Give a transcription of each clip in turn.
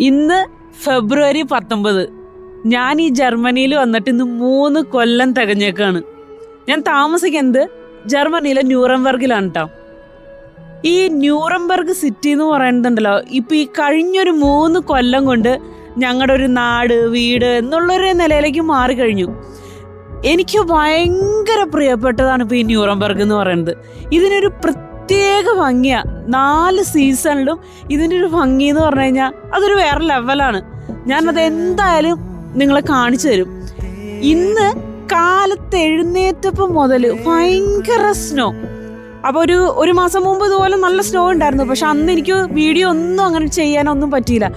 ഇന്ന് ഫെബ്രുവരി 19. ഞാൻ ഈ ജർമ്മനിയിൽ വന്നിട്ട് ഇന്ന് 3 കൊല്ലം തികഞ്ഞേക്കാണ്. ഞാൻ താമസിക്കുന്നത് ജർമ്മനിയിലെ ന്യൂറംബർഗിലാണ് കേട്ടോ. ഈ ന്യൂറംബർഗ് സിറ്റി എന്ന് പറയുന്നുണ്ടല്ലോ, ഇപ്പം ഈ കഴിഞ്ഞൊരു 3 കൊല്ലം കൊണ്ട് ഞങ്ങളുടെ ഒരു നാട്, വീട് എന്നുള്ളൊരു നിലയിലേക്ക് മാറിക്കഴിഞ്ഞു. എനിക്ക് ഭയങ്കര പ്രിയപ്പെട്ടതാണ് ഇപ്പോൾ ഈ ന്യൂറംബർഗ് എന്ന് പറയുന്നത്. ഇതിനൊരു പ്രത്യേക ഭംഗിയാണ്. 4 സീസണിലും ഇതിൻ്റെ ഒരു ഭംഗി എന്ന് പറഞ്ഞു കഴിഞ്ഞാൽ അതൊരു വേറെ ലെവലാണ്. ഞാനത് എന്തായാലും നിങ്ങളെ കാണിച്ചു തരും. ഇന്ന് കാലത്ത് എഴുന്നേറ്റപ്പം മുതൽ ഭയങ്കര സ്നോ. അപ്പോൾ ഒരു മാസം മുമ്പ് ഇതുപോലെ നല്ല സ്നോ ഉണ്ടായിരുന്നു. പക്ഷെ അന്ന് എനിക്ക് വീഡിയോ ഒന്നും അങ്ങനെ ചെയ്യാനൊന്നും പറ്റിയില്ല.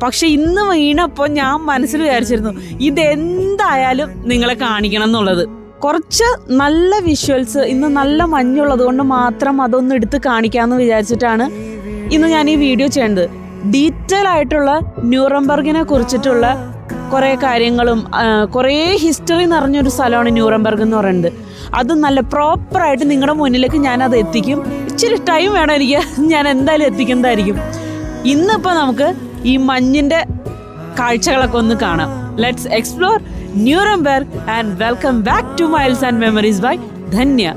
പക്ഷെ ഇന്ന് വീണപ്പോൾ ഞാൻ മനസ്സിൽ വിചാരിച്ചിരുന്നു ഇതെന്തായാലും നിങ്ങളെ കാണിക്കണം എന്നുള്ളത്. കുറച്ച് നല്ല വിഷ്വൽസ്, ഇന്ന് നല്ല മഞ്ഞുള്ളത് കൊണ്ട് മാത്രം അതൊന്ന് എടുത്ത് കാണിക്കാമെന്ന് വിചാരിച്ചിട്ടാണ് ഇന്ന് ഞാൻ ഈ വീഡിയോ ചെയ്യുന്നത്. ഡീറ്റെയിൽ ആയിട്ടുള്ള ന്യൂറംബർഗിനെ കുറിച്ചിട്ടുള്ള കുറേ കാര്യങ്ങളും കുറേ ഹിസ്റ്ററി നിറഞ്ഞൊരു സ്ഥലമാണ് ന്യൂറംബർഗ് എന്ന് പറയുന്നത്. അത് നല്ല പ്രോപ്പറായിട്ട് നിങ്ങളുടെ മുന്നിലേക്ക് ഞാനത് എത്തിക്കും. ഇച്ചിരി ടൈം വേണം എനിക്ക്, ഞാൻ എന്തായാലും എത്തിക്കുന്നതായിരിക്കും. ഇന്നിപ്പോൾ നമുക്ക് ഈ മഞ്ഞിൻ്റെ കാഴ്ചകളൊക്കെ ഒന്ന് കാണാം. Let's explore Nuremberg and welcome back to Miles and Memories by Dhanya.